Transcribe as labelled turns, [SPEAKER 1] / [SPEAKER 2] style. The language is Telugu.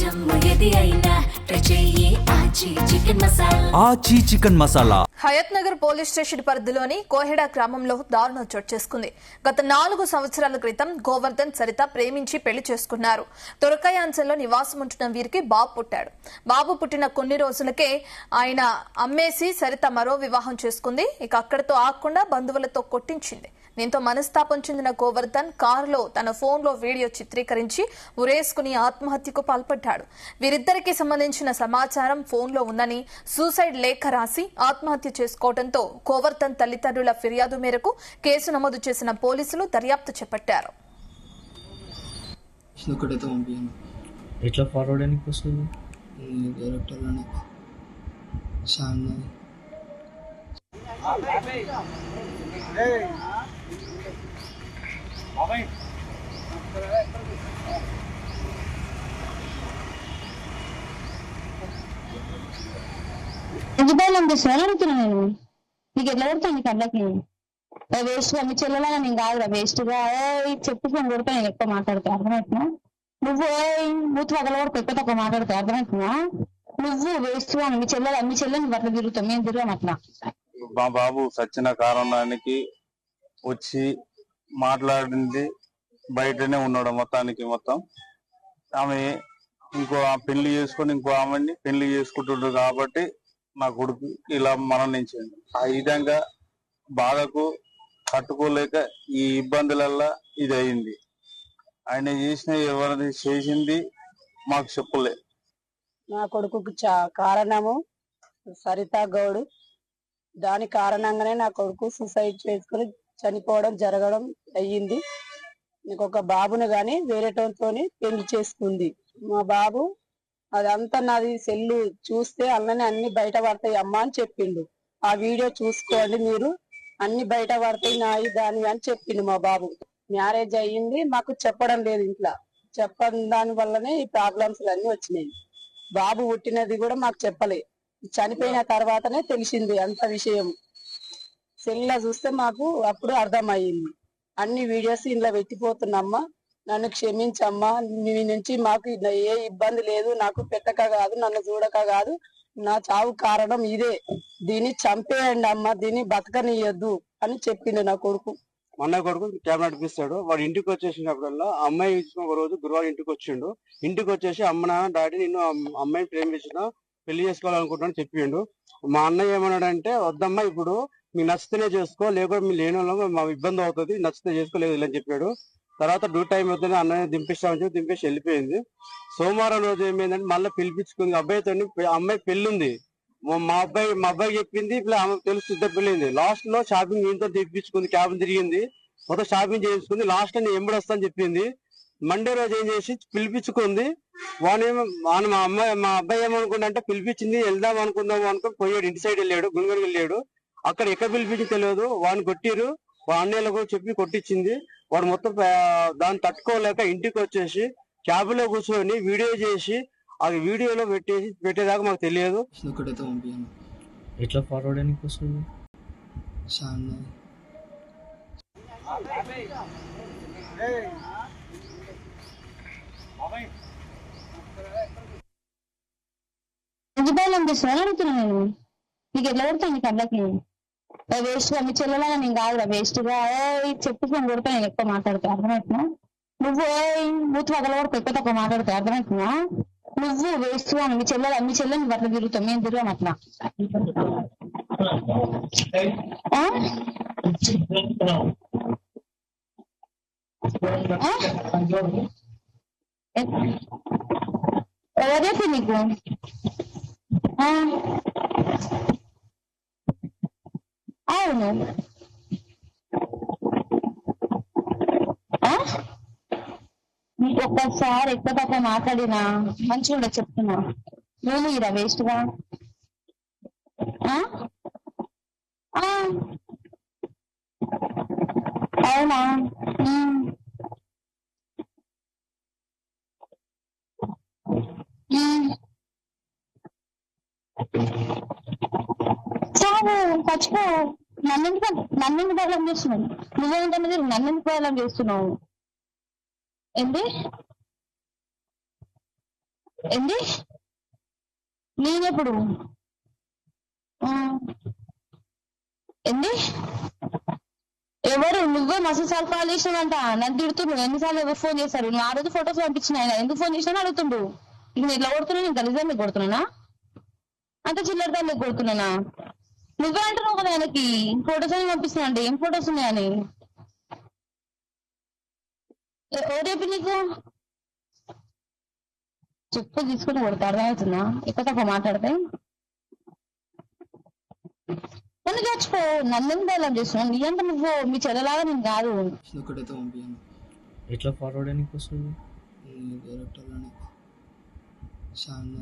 [SPEAKER 1] జమ్ము ఏది అయినా ట్రై చెయ్యి ఆచి chicken masala.
[SPEAKER 2] Aachi chicken masala.
[SPEAKER 3] Hayat Nagar police station పరిధిలోని కోహెడా గ్రామంలో దారుణం చోటు చేసుకుంది. గత 4 సంవత్సరాల క్రితం గోవర్ధన్ సరిత ప్రేమించి పెళ్లి చేసుకున్నారు. తొరకాయాంచంలో నివాసం ఉంటున్న వీరికి బాబు పుట్టాడు. బాబు పుట్టిన కొన్ని రోజులకే ఆయన అమ్మేసి సరిత మరో వివాహం చేసుకుంది. ఇక అక్కడితో ఆగకుండా బంధువులతో కొట్టించింది. దీంతో మనస్తాపం చెందిన గోవర్ధన్ కారులో తన ఫోన్లో వీడియో చిత్రీకరించి ఉరేసుకుని ఆత్మహత్యకు పాల్పడ్డాడు. వీరిద్దరికీ సంబంధించిన సమాచారం ఫోన్లో ఉందని సూసైడ్ లేఖ రాసి ఆత్మహత్య చేసుకోవడంతో గోవర్ధన్ తల్లిదండ్రుల ఫిర్యాదు మేరకు కేసు నమోదు చేసిన పోలీసులు దర్యాప్తు చేపట్టారు.
[SPEAKER 4] ఎంతకాలం చేస్తున్నా అడుగుతున్నా నేను. నీకు ఎట్లా కొడతాను నీకు అట్లకి వేస్ట్ గా మీ చెల్లెలాగా నేను కాదురా వేస్ట్ గా చెప్పుకొని కొడతా నేను ఎక్కువ మాట్లాడితే అర్థమవుతున్నా. నువ్వు మూతి పగల కూడా ఎక్కువ తక్కువ మాట్లాడితే అర్థమవుతున్నా. నువ్వు వేస్ట్ గా మీ చెల్లెని అట్లా తిరుగుతాం మేము తిరిగాం అట్లా.
[SPEAKER 5] మా బాబు సచిన కారణానికి వచ్చి మాట్లాడింది బయటనే ఉన్నాడు మొత్తం. ఆమె ఇంకో పెళ్లి చేసుకొని ఇంకో ఆమెని పెళ్లి చేసుకుంటుండ్రు కాబట్టి నా కొడుకు ఇలా మరణించింది. ఆ విధంగా బాధకు తట్టుకోలేక ఈ ఇబ్బందులల్లా ఇది అయింది. ఆయన చేసిన ఎవరిని చేసింది మాకు చెప్పలే.
[SPEAKER 6] నా కొడుకుకు కారణము సరితా గౌడ్. దాని కారణంగానే నా కొడుకు సూసైడ్ చేసుకుని చనిపోవడం జరగడం అయ్యింది. ఇంకొక బాబును గాని వేరేటోతో పెళ్లి చేసుకుంది. మా బాబు అదంతా నాది సెల్లు చూస్తే అన్ననే అన్ని బయట పడతాయి అమ్మా అని చెప్పిండు. ఆ వీడియో చూసుకోండి మీరు, అన్ని బయట పడతాయి నాయి దాని అని చెప్పిండు. మా బాబు మ్యారేజ్ అయ్యింది, మాకు చెప్పడం లేదు ఇంట్లో. చెప్పడం దాని వల్లనే ఈ ప్రాబ్లమ్స్ అన్ని వచ్చినాయి. బాబు పుట్టినది కూడా మాకు చెప్పలే, చనిపోయిన తర్వాతనే తెలిసింది అంత విషయం. సెల్లా చూస్తే మాకు అప్పుడు అర్థమయ్యింది. అన్ని వీడియోస్ ఇంట్లో పెట్టిపోతున్నామ్మా, నన్ను క్షమించమ్మా. మీ నుంచి మాకు ఏ ఇబ్బంది లేదు, నాకు పెట్టక కాదు, నన్ను చూడక కాదు, నా చావు కారణం ఇదే. దీన్ని చంపేయండి అమ్మా, దీన్ని బతకనియద్దు అని చెప్పిండు నా కొడుకు.
[SPEAKER 7] మా అన్నయ్య కొడుకు కెమెరా నడిపిస్తాడు. వాడు ఇంటికి వచ్చేసినప్పుడల్లా అమ్మాయి ఒక రోజు గురువారం ఇంటికి వచ్చిండు. ఇంటికి వచ్చేసి అమ్మ నాన్న డాడీ నిన్ను అమ్మాయిని ప్రేమించిన పెళ్లి చేసుకోవాలనుకుంటున్నాను చెప్పిండు. మా అన్నయ్య ఏమన్నాడంటే వద్దమ్మా, ఇప్పుడు మీకు నచ్చితేనే చేసుకో, లేకపోతే మీ లేని వాళ్ళ మా ఇబ్బంది అవుతుంది, నచ్చితే చేసుకోలేదు ఇలా అని చెప్పాడు. తర్వాత డ్యూ టైం అవుతుంది అన్నయ్య దింపిస్తామని చెప్పి దింపేసి వెళ్ళిపోయింది. సోమవారం రోజు ఏమైందంటే మళ్ళీ పిలిపించుకుంది అబ్బాయితో. అమ్మాయి పెళ్ళుంది, మా అబ్బాయి చెప్పింది, ఆమె తెలుసు ఇద్దరు పెళ్ళింది. లాస్ట్ లో షాపింగ్ ఇంట్లో తెప్పించుకుంది, క్యాబ్ తిరిగింది, మొత్తం షాపింగ్ చేసుకుంది. లాస్ట్ నేను ఎంబడొస్తాను చెప్పింది. మండే రోజు ఏం చేసి పిలిపించుకుంది. మా అబ్బాయి ఏమనుకుంటా అంటే పిలిపించింది వెళ్దాం అనుకుందాం అనుకుని పోయాడు, ఇంటి సైడ్ వెళ్ళాడు, గుంగడికి వెళ్ళాడు. అక్కడ ఎక్కడ పిలిపించి తెలియదు, వాడిని కొట్టిరు. వాడి అన్నయ్యలో కూడా చెప్పి కొట్టించింది. వాడు మొత్తం దాన్ని తట్టుకోలేక ఇంటికి వచ్చేసి క్యాబ్ లో కూర్చొని వీడియో చేసి ఆ వీడియోలో పెట్టేదాకా మాకు తెలియదు.
[SPEAKER 8] ఎట్లా ఫార్వర్డ్ అని
[SPEAKER 4] ఎంతకాలం చేస్తున్నా అడుగుతున్నా నేను. నీకు ఎట్లా కొడతాను నీకు అట్లకి వేస్ట్ గా మీ చెల్లెలాగా నేను కాదురా వేస్ట్ గా చెప్పుకొని కొడతా నేను ఎక్కువ మాట్లాడితే అర్థమవుతున్నా. నువ్వు మూతి పగల కూడా ఎక్కువ తక్కువ మాట్లాడితే అర్థమవుతున్నా. నువ్వు వేస్ట్ గా మీ చెల్లెని అట్లా తిరుగుతాం మేము తిరిగాం అట్లా. ఎవరైతే నీకు అవును ఒక్కసారి ఎక్కువ తక్కువ మాట్లాడినా మంచిగా ఉండదు చెప్తున్నా. నేను ఇరా వేస్ట్ గా అవునా చావు చచ్చిపో. నన్నెందుకు ప్రాబ్లం చేస్తున్నావు? నువ్వేంటనేది నన్నెందుకు ప్రాబ్లం చేస్తున్నావు? ఏంటి ఏంది నేనెప్పుడు ఆ, ఏంది ఎవరు నువ్వే మస్తు సార్లు కాల్ చేసినావంట నన్ను తిడుతుండు ఎన్నిసార్లు ఎవరు ఫోన్ చేశారు నువ్వు ఆ రోజు ఫొటోస్ పంపించిన ఆయన ఎందుకు ఫోన్ చేసినా అడుగుతుండు ఇక నేను ఎట్లా కొడుతున్నా నేను గలిజాన్ని కొడుతున్నానా అంత చిల్లర దాన్ని కొడుతున్నానా నువ్వే అంటున్నావు కదా ఆయనకి ఫొటోస్ అని పంపిస్తున్నా అంటే ఏం ఫొటోస్ ఉన్నాయని ఎవరు చెప్పి నీకు చెప్పు తీసుకుని కొడతా అర్థమవుతుందా ఎక్కువ తక్కువ మాట్లాడితే నన్ను చచ్చిపో నన్ను డైలాగ్ చేస్తున్నావు నీ అంటే నువ్వు మీ చెల్లలాగా నేను కాదు
[SPEAKER 8] ఒకటైతే పంపించాను ఎట్లా ఫార్వర్డ్ అని వస్తుంది డైరెక్టర్లోనే చాలా